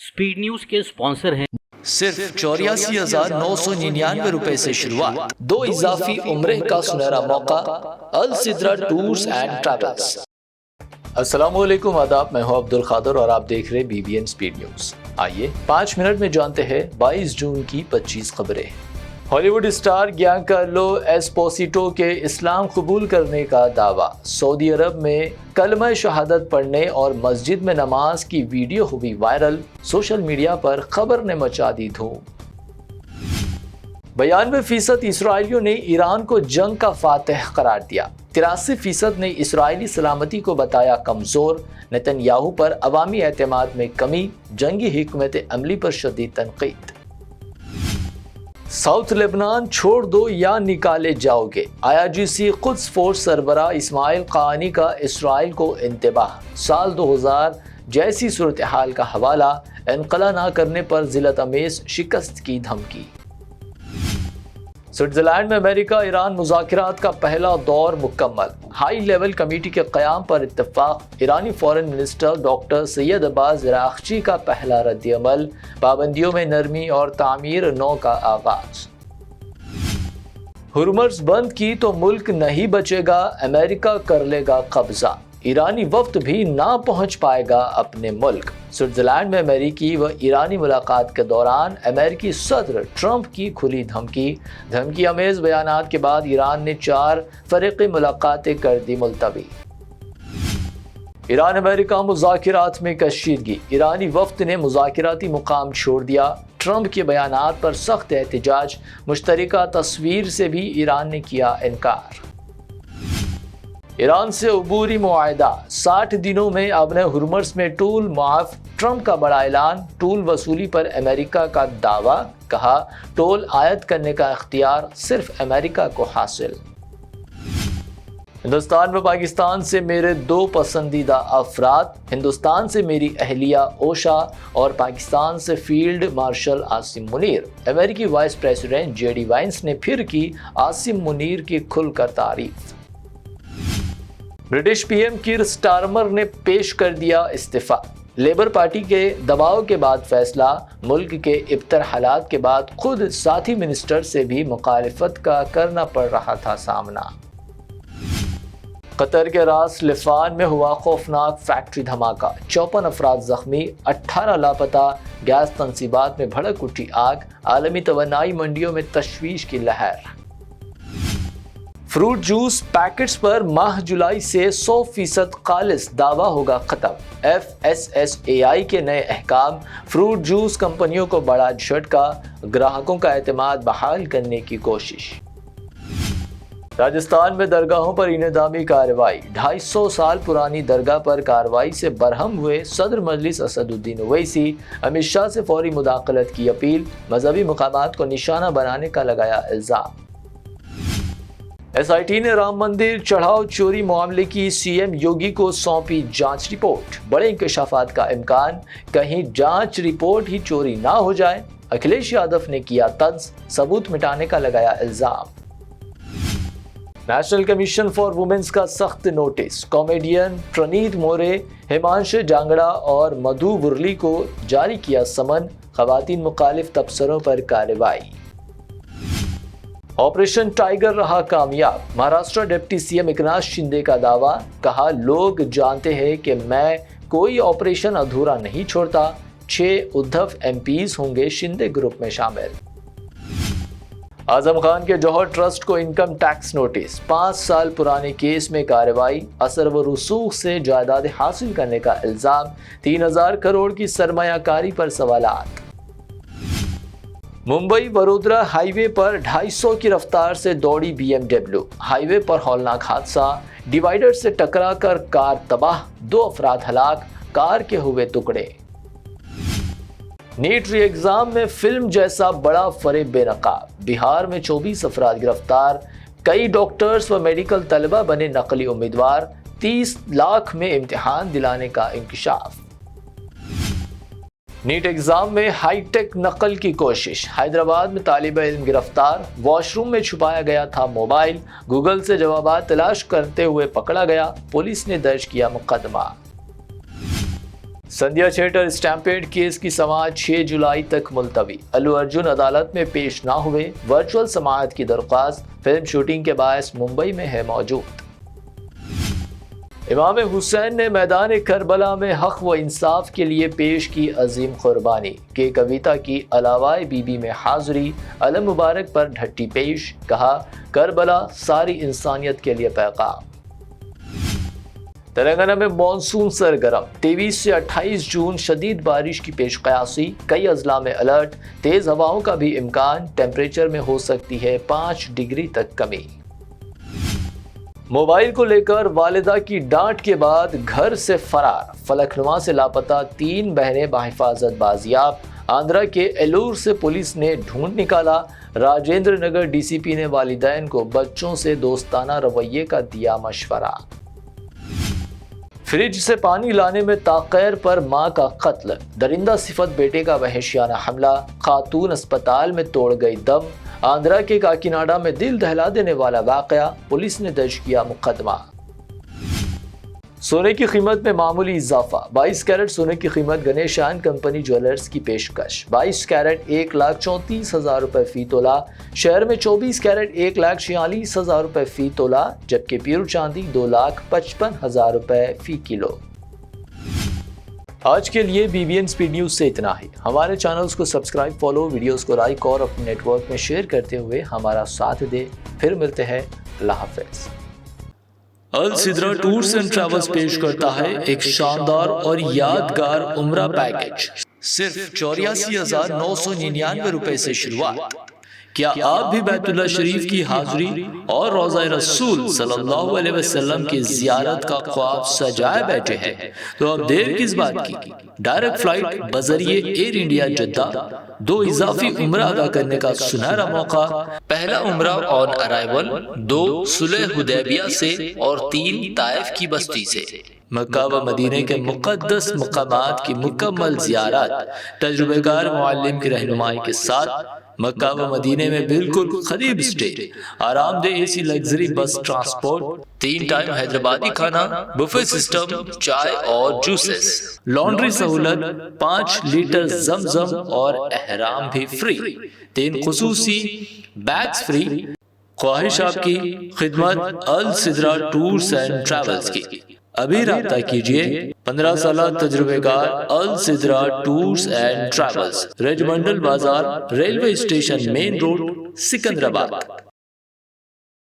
Speed news के sponsor हैं सिर्फ 84,999 रुपए से शुरुआत, 2 इजाफी उम्रे का सुनहरा मौका। अल सिद्रा टूर्स एंड ट्रैवल्स। अस्सलामुअलैकुम, आदाब। मैं हूं अब्दुल खादर और आप देख रहे BBN स्पीड न्यूज। आइए 5 मिनट में जानते हैं 22 जून की 25 खबरें। हॉलीवुड स्टार गियांकार्लो एस्पोसिटो के इस्लाम कबूल करने का दावा। सऊदी अरब में कलमा शहादत पढ़ने और मस्जिद में नमाज की वीडियो हुई वायरल। सोशल मीडिया पर खबर ने मचा दी धूम। 92% इसराइलियों ने ईरान को जंग का फातिह करार दिया। 83% ने इसराइली सलामती को बताया कमजोर। नेतन्याहू पर अवामी एतमाद में कमी, जंगी हिकमत अमली पर शदीद तनकीद। साउथ लेबनान छोड़ दो या निकाले जाओगे। IRGC कुद्स फोर्स सरबराह इस्माइल क़ानी का इसराइल को इंतबाह। साल 2000 जैसी सूरत हाल का हवाला, इनकला ना करने पर जिलत अमेज शिकस्त की धमकी। स्विट्जरलैंड में अमेरिका ईरान मुज़ाकरात का पहला दौर मुकम्मल। हाई लेवल कमेटी के क़याम पर इत्तफाक। ईरानी foreign minister doctor Syed Abbas Araghchi का पहला रद्द-ए-अमल। पाबंदियों में नरमी और तामीर नौ का आगाज। हुर्मुज़ बंद की तो मुल्क नहीं बचेगा, अमेरिका कर लेगा कब्जा। ईरानी वफ्द भी ना पहुंच पाएगा अपने मुल्क। स्विट्जरलैंड में अमेरिकी व ईरानी मुलाकात के दौरान अमेरिकी सदर ट्रंप की खुली धमकी अमेज बयानात के बाद ईरान ने 4 फरीक़ी मुलाकातें कर दी मुलतवी। ईरान अमेरिका मुज़ाकरात में कशीदगी। ईरानी वफ्द ने मुज़ाकराती मुकाम छोड़ दिया। ट्रंप के बयानात पर सख्त एहतजाज। मुश्तरका तस्वीर से भी ईरान ने किया इनकार। ईरान से अबूरी मुआहदा। 60 दिनों में अब हुर्मुज़ में टूल माफ। ट्रंप का बड़ा ऐलान। टूल वसूली पर अमेरिका का दावा। कहा, टोल आयद करने का इख्तियार सिर्फ अमेरिका को हासिल। हिंदुस्तान व पाकिस्तान से मेरे 2 पसंदीदा अफराद। हिंदुस्तान से मेरी अहलिया ओशा और पाकिस्तान से फील्ड मार्शल आसिम मुनीर। अमेरिकी वाइस प्रेसिडेंट JD वाइंस ने फिर की आसिम मुनीर की खुलकर तारीफ। ब्रिटिश PM कीर स्टारमर ने पेश कर दिया इस्तीफा। लेबर पार्टी के दबाव के बाद फैसला। मुल्क के इब्तर हालात के बाद खुद साथी मिनिस्टर से भी मुखालिफत का करना पड़ रहा था सामना। कतर के रास लिफान में हुआ खौफनाक फैक्ट्री धमाका। 54 अफराद जख्मी, 18 लापता। गैस तनसीबात में भड़क उठी आग। आलमी तवन्नाई मंडियों में तशवीश की लहर। फ्रूट जूस पैकेट्स पर माह जुलाई से 100% खालिस दावा होगा खत्म। FSSAI के नए अहकाम। फ्रूट जूस कंपनियों को बड़ा झटका। ग्राहकों का एतमाद बहाल करने की कोशिश। राजस्थान में दरगाहों पर इनेदामी कार्रवाई। 250 साल पुरानी दरगाह पर कार्रवाई से बरहम हुए सदर मजलिस असदुद्दीन ओवैसी। अमित शाह से फौरी मुदाखलत की अपील। मजहबी मकामात को निशाना बनाने का लगाया इल्जाम। SIT ने राम मंदिर चढ़ाव चोरी मामले की CM योगी को सौंपी जांच रिपोर्ट। बड़े इंकशाफात का इम्कान, कहीं जांच रिपोर्ट ही चोरी ना हो जाए। अखिलेश यादव ने किया तंज, सबूत मिटाने का लगाया इल्जाम। नेशनल कमीशन फॉर वुमेन्स का सख्त नोटिस। कॉमेडियन प्रणीत मोरे, हिमांशु जांगड़ा और मधु मुरली को जारी किया समन। खवातीन मुखालिफ तबसरों पर कार्रवाई। ऑपरेशन टाइगर रहा कामयाब। महाराष्ट्र डिप्टी CM एकनाथ शिंदे का दावा। कहा, लोग जानते हैं कि मैं कोई ऑपरेशन अधूरा नहीं छोड़ता। 6 उद्धव MPs होंगे शिंदे ग्रुप में शामिल। आजम खान के जौहर ट्रस्ट को इनकम टैक्स नोटिस। 5 साल पुराने केस में कार्रवाई। असर व रसूख से जायदाद हासिल करने का इल्जाम। 3000 करोड़ की सरमायाकारी पर सवालात। मुंबई वडोदरा हाईवे पर 250 की रफ्तार से दौड़ी BMW। हाईवे पर हौलनाक हादसा। डिवाइडर से टकराकर कार तबाह। 2 अफराद हलाक, कार के हुए टुकड़े। नीट री एग्जाम में फिल्म जैसा बड़ा फरेब बेनकाब। बिहार में 24 अफराद गिरफ्तार। कई डॉक्टर्स व मेडिकल तलबा बने नकली उम्मीदवार। 30 लाख में इम्तिहान दिलाने का इंकशाफ। नीट एग्जाम में हाईटेक नकल की कोशिश। हैदराबाद में तालिब इल्म गिरफ्तार। वॉशरूम में छुपाया गया था मोबाइल। गूगल से जवाबात तलाश करते हुए पकड़ा गया। पुलिस ने दर्ज किया मुकदमा। سندھیا تھیٹر اسٹیمپیڈ کیس کی سماعت 6 جولائی تک ملتوی۔ الو ارجن عدالت میں پیش نہ ہوئے، ورچوئل سماعت کی درخواست، فلم شوٹنگ کے باعث ممبئی میں ہے موجود۔ امام حسین نے میدان کربلا میں حق و انصاف کے لیے پیش کی عظیم قربانی، کہ کویتا کی علوائے بی بی میں حاضری، علم مبارک پر ڈھٹی پیش، کہا کربلا ساری انسانیت کے لیے پیغام۔ تلنگانہ میں مانسون سرگرم، 23 سے 28 جون شدید بارش کی پیش قیاسی، کئی اضلاع میں الرٹ، تیز ہواؤں کا بھی امکان، ٹیمپریچر میں ہو سکتی ہے 5 ڈگری تک کمی۔ موبائل کو لے کر والدہ کی ڈانٹ کے بعد گھر سے فرار، فلک نما سے لاپتہ 3 بہنیں بحفاظت بازیاب، آندھرا کے ایلور سے پولیس نے ڈھونڈ نکالا، راجندر نگر ڈی سی پی نے والدین کو بچوں سے دوستانہ رویے کا دیا مشورہ۔ فریج سے پانی لانے میں تاخیر پر ماں کا قتل، درندہ صفت بیٹے کا وحشیانہ حملہ، خاتون اسپتال میں توڑ گئی دم، آندھرا کے کاکیناڈا میں دل دہلا دینے والا واقعہ، پولیس نے درج کیا مقدمہ۔ سونے کی قیمت میں معمولی اضافہ، 22 کیرٹ سونے کی قیمت گنیش اینڈ کمپنی جویلرز کی پیشکش، 22 کیرٹ 1,34,000 روپے فی تولہ، شہر میں 24 کیرٹ 1,46,000 روپے فی تولہ، جبکہ پیور چاندی 2,55,000 روپے فی کلو۔ آج کے لیے B B N speed news سے اتنا ہی۔ ہمارے چینلز کو سبسکرائب، فالو، ویڈیوز کو لائک اور اپنے نیٹ ورک میں شیئر کرتے ہوئے ہمارا ساتھ دے۔ پھر ملتے ہیں، اللہ حافظ۔ السدرا ٹورز اینڈ ٹریولز پیش کرتا ہے ایک شاندار اور یادگار عمرہ پیکج، صرف 84,999 روپے سے شروعات۔ کیا آپ بھی بیت اللہ شریف کی حاضری اور روضہ رسول صلی اللہ علیہ وسلم کی زیارت کا خواب سجائے بیٹھے ہیں؟ تو اب دیر کس بات کی؟ ڈائریکٹ فلائٹ بذریعے ایئر انڈیا جدہ، 2 اضافی عمرہ ادا کرنے کا سنہرا موقع۔ پہلا عمرہ آن ارائیول 2 صلح حدیبیہ سے اور 3 طائف کی بستی سے۔ مکہ و مدینہ کے مقدس مقامات کی مکمل زیارت، تجربہ کار معلم کی رہنمائی کے ساتھ۔ مکہ و مدینہ میں بالکل قریب اسٹے، آرام دہ اے سی لگژری بس ٹرانسپورٹ، 3 ٹائم حیدرآبادی کھانا، بفے سسٹم، چائے اور جوسز، لانڈری سہولت، 5 لیٹر زمزم اور احرام بھی فری، 3 خصوصی بیگز فری۔ خواہش آپ کی خدمت السدرا ٹورز اینڈ ٹریولز کی، ابھی رابطہ کیجئے۔ 15 سالہ تجربے کار السدرا ٹورز اینڈ ٹریولز، رج منڈل بازار، railway station main road, Secunderabad.